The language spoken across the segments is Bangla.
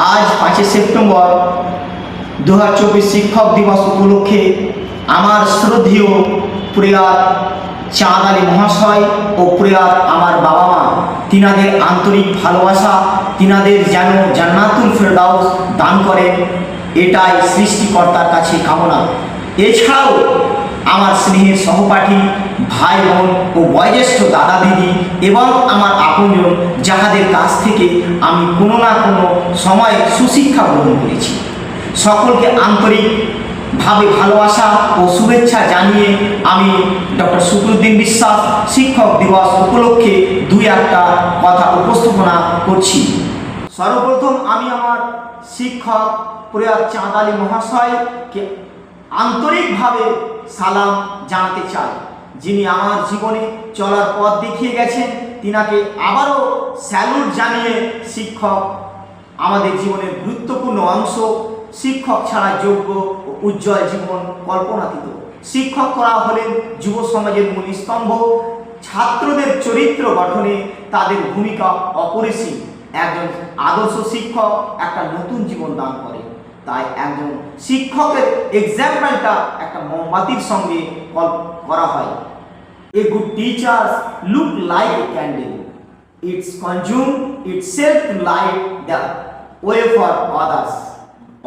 আজ 5 সেপ্টেম্বর 2024 শিক্ষক দিবস উপলক্ষে আমার শ্রদ্ধেয় প্রয়াত চাঁদ আলী মহাশয় ও প্রয়াত আমার বাবা মা তিনাদের আন্তরিক ভালোবাসা তিনাদের যেন জান্নাতুল ফেরদাউস দান করেন, এটাই সৃষ্টিকর্তার কাছে কামনা। এছাড়াও আমার স্নেহের সহপাঠী ভাই বোন ও বয়োজ্যেষ্ঠ দাদা দিদি এবং আমার আপনজন যাহাদের কাছ থেকে আমি কোনো না কোনো সময় সুশিক্ষা গ্রহণ করেছি, সকলকে আন্তরিকভাবে ভালোবাসা ও শুভেচ্ছা জানিয়ে আমি ডক্টর শুক্রুদ্দিন বিশ্বাস শিক্ষক দিবস উপলক্ষে দুই একটা কথা উপস্থাপনা করছি। সর্বপ্রথম আমি আমার শিক্ষক প্রয়াত চাঁদ আলী মহাশয়কে আন্তরিকভাবে সালাম জানাতে চাই, যিনি আমার জীবনে চলার পথ দেখিয়ে গেছেন। তিনাকে আবারও স্যালুট জানিয়ে শিক্ষক আমাদের জীবনের গুরুত্বপূর্ণ অংশ। শিক্ষক ছাড়া যোগ্য ও উজ্জ্বল জীবন কল্পনাতীত। শিক্ষক করা হলেন যুব সমাজের মূল স্তম্ভ। ছাত্রদের চরিত্র গঠনে তাদের ভূমিকা অপরিসীম। একজন আদর্শ শিক্ষক একটা নতুন জীবন দান করে। তাই একজন শিক্ষকের এক্সাম্পলটা একটা মোমবাতির সঙ্গে করা হয়। A good teachers look like a candle, it's consume itself to light the way for others.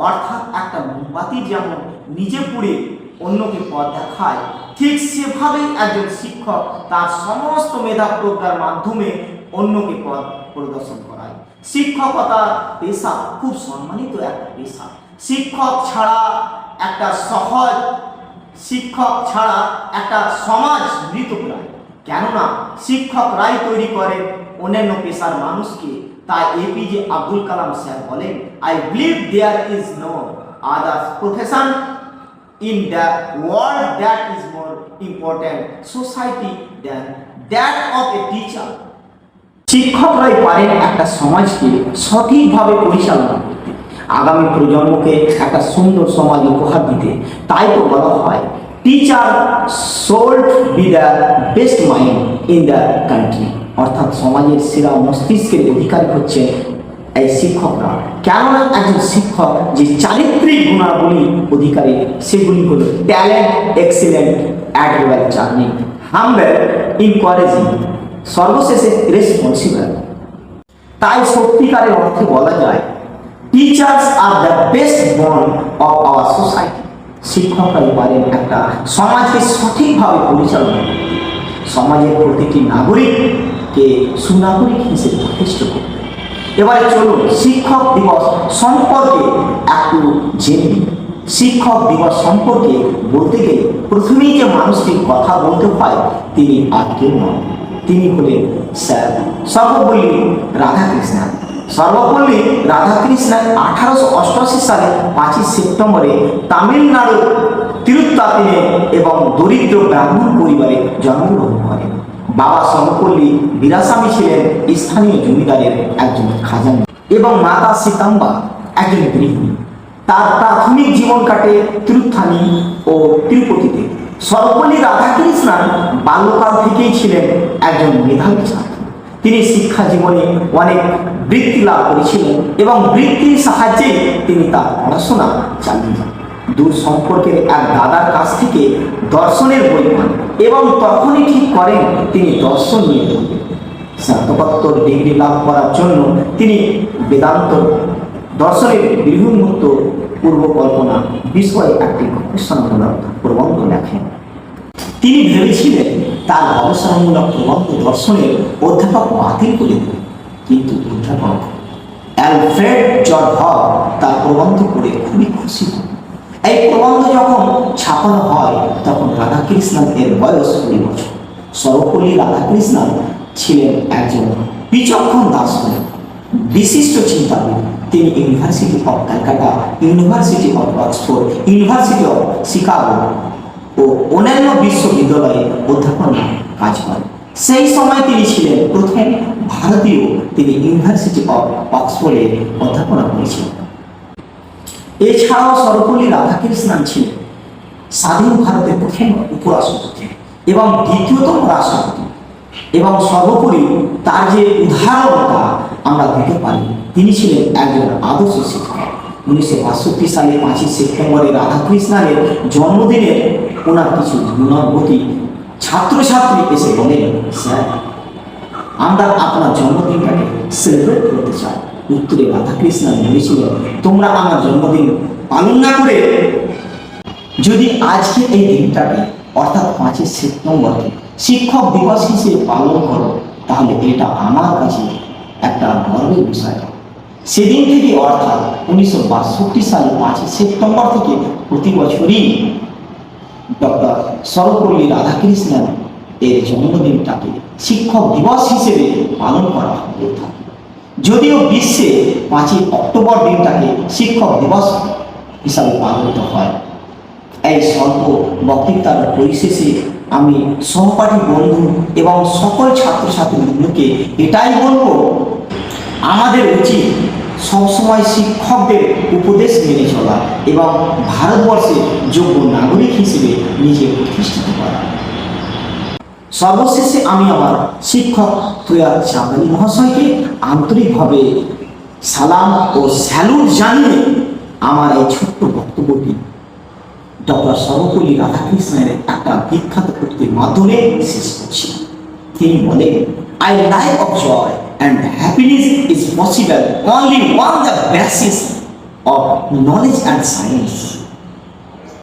অর্থাৎ একটা মোমবাতি যেমন নিজে পুড়ে অন্যকে পথ দেখায়, ঠিক সেভাবেই একজন শিক্ষক তার সমস্ত মেধা প্রজ্ঞার মাধ্যমে অন্যকে পথ প্রদর্শন করায়। শিক্ষকতা পেশা খুব সম্মানিত একটা পেশা। শিক্ষক ছাড়া একটা সমাজ মৃতপ্রায়। কেননা শিক্ষকরাই তৈরি করে অন্যান্য পেশার মানুষকে। তাই এপিজে আব্দুল কালাম স্যার বলেন, I believe there is no other profession in the world that is more important society than that of a teacher. শিক্ষকরাই পারেন একটা সমাজকে সঠিকভাবে পরিচালনা করতে, আগামী প্রজন্মকে একটা সুন্দর সমাজ উপহার দিতে। তাই তো বলা হয়, teacher should be the best mind in the country। অর্থাৎ সমাজের সেরা মস্তিষ্কের অধিকারী হচ্ছে এই শিক্ষকরা। কেননা একজন শিক্ষক যে চারিত্রিক গুণাবলী অধিকারী, সেগুলি হল talent, excellent, advice, journey, humble, encouraging, সর্বশেষে রেসপন্সিবল। তাই সত্যিকারের অর্থে বলা যায়, teachers are the best bond of our society. শিক্ষকরাই পারেন একটা সমাজকে সঠিকভাবে পরিচালনা করতে, সমাজের প্রতিটি নাগরিককে সুনাগরিক হিসেবে প্রতিষ্ঠিত করতে। এবারে চলুন শিক্ষক দিবস সম্পর্কে একটু জেনে নিই। শিক্ষক দিবস সম্পর্কে বলতে গেলে প্রথমেই যে মানুষটির কথা বলতে হয়, তিনি আর কেউ নন, তিনি হলেন স্যার সর্বপল্লী রাধাকৃষ্ণন। সর্বপল্লী রাধাকৃষ্ণন 1888 সালে 5 সেপ্টেম্বরে তামিলনাড়ু তিরুত্তাতিনে এবং দরিদ্র ব্রাহ্মণ পরিবারে জন্মগ্রহণ করেন। বাবা সর্বপল্লী বীরাস্বামী ছিলেন স্থানীয় জমিদারের একজন খাজানি এবং মাতা সীতাম্বা একজন গৃহিণী। তার প্রাথমিক জীবন কাটে তিরুত্থানি ও তিরুপতিতে। সর্বপল্লী রাধাকৃষ্ণন বাল্যকাল থেকেই ছিলেন একজন মেধাবী ছাত্র। তিনি শিক্ষা জীবনে অনেক বৃত্তি লাভ করেছিলেন এবং বৃত্তির সাহায্যে তিনি তার পড়াশোনা চালিয়ে যান। দূর সম্পর্কের এক দাদার কাছ থেকে দর্শনের বই পান এবং তখনই ঠিক করেন তিনি দর্শন নিয়ে পড়বেন। স্নাতকোত্তর ডিগ্রি লাভ করার জন্য তিনি বেদান্ত দর্শনের বৃহন্মুক্ত পূর্বকল্পনা বিষয়ে একটি গবেষণামূলক প্রবন্ধ লেখেন। তিনি ভেবেছিলেন তার গবেষণামূলক প্রবন্ধ দর্শনের অধ্যাপক বাতিল করে দেবেন, কিন্তু অধ্যাপক অ্যালফ্রেড জর্জ হক তার প্রবন্ধ পড়ে খুবই খুশি হন। এই প্রবন্ধ যখন ছাপানো হয় তখন রাধাকৃষ্ণন এর বয়স 20 বছর। সর্বপল্লী রাধাকৃষ্ণন ছিলেন একজন বিচক্ষণ দার্শনিক, বিশিষ্ট চিন্তাবিদ। তিনি university of Calcutta, university of Oxford, university of Chicago ও অন্যান্য বিশ্ববিদ্যালয়ে অধ্যাপনা কাজ করেন। সেই সময় তিনি ছিলেন প্রথম ভারতীয়, তিনি ইউনিভার্সিটি অফ অক্সফোর্ডে অধ্যাপনা করেছিলেন। এছাড়াও সর্বপল্লী রাধাকৃষ্ণন ছিলেন স্বাধীন ভারতের প্রথম উপরাষ্ট্রপতি এবং দ্বিতীয়তম রাষ্ট্রপতি। এবং সর্বোপরি তার যে উদাহরণটা আমরা দিতে পারি, তিনি ছিলেন একজন আদর্শ শিক্ষক। 1962 সালে 5ই সেপ্টেম্বরে রাধাকৃষ্ণনের জন্মদিনে ওনার কিছু গুণবতী ছাত্রছাত্রী এসে বলেন, স্যার আমরা আপনার জন্মদিনটাকে সেলিব্রেট করতে চাই। উত্তরে রাধাকৃষ্ণন বলেছিলেন, তোমরা আমার জন্মদিন পালন না করে যদি আজকে এই দিনটাকে অর্থাৎ 5ই সেপ্টেম্বরকে শিক্ষক দিবস হিসেবে পালন করো তাহলে এটা আমার কাছে একটা গর্বের বিষয়। সেদিন থেকে অর্থাৎ 1962 সালে 5ই সেপ্টেম্বর থেকে প্রতি বছরই ডক্টর সর্বপল্লী রাধাকৃষ্ণন এর জন্মদিনটাকে শিক্ষক দিবস হিসেবে পালন করা হয়ে থাকে। যদিও বিশ্বে 5ই অক্টোবর দিনটাকে শিক্ষক দিবস হিসাবে পালিত হয়। এই স্বল্প বক্তৃতার পরিশেষে আমি সহপাঠী বন্ধু এবং সকল ছাত্রছাত্রীবৃন্দকে এটাই বলবো, আমাদের উচিত সবসময় শিক্ষকদের উপদেশ মেনে চলা এবং ভারতবর্ষের যোগ্য নাগরিক হিসেবে নিজে প্রতিষ্ঠিত করা। সর্বশেষে আমি আমার শিক্ষক প্রয়াত চাঁদানি মহাশয়কে আন্তরিকভাবে সালাম ও স্যালুট জানিয়ে আমার এই ছোট্ট বক্তব্যটি ডক্টর সর্বপল্লী রাধাকৃষ্ণনের একটা বিখ্যাত উক্তির মাধ্যমে শেষ করছি। তিনি বলেন, I life of joy and happiness is possible only on the basis of knowledge and science.